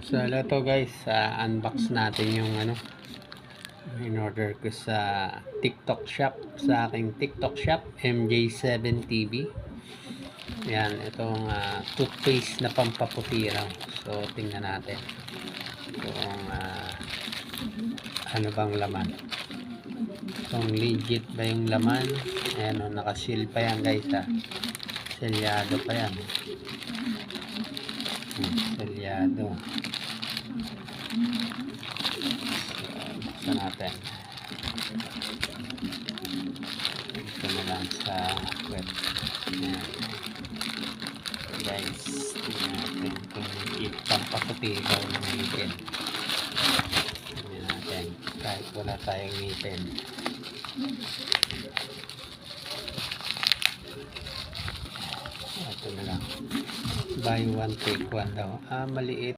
So hello to guys, unbox natin yung in order ko sa TikTok shop, sa aking TikTok shop, MJ7TV. Yan, itong toothpaste na pampaputi raw. So tingnan natin kung ano bang laman, kung legit ba yung laman. Ayan o, nakasil pa yan guys ha, selyado pa yan, selyado. So, natin ito na lang sa web. Ayan. Guys, tingnan natin kung ipampaputi daw ng ngipin. Tingnan natin kahit wala tayong ngipin. Ito na lang, buy one take one daw. Maliit.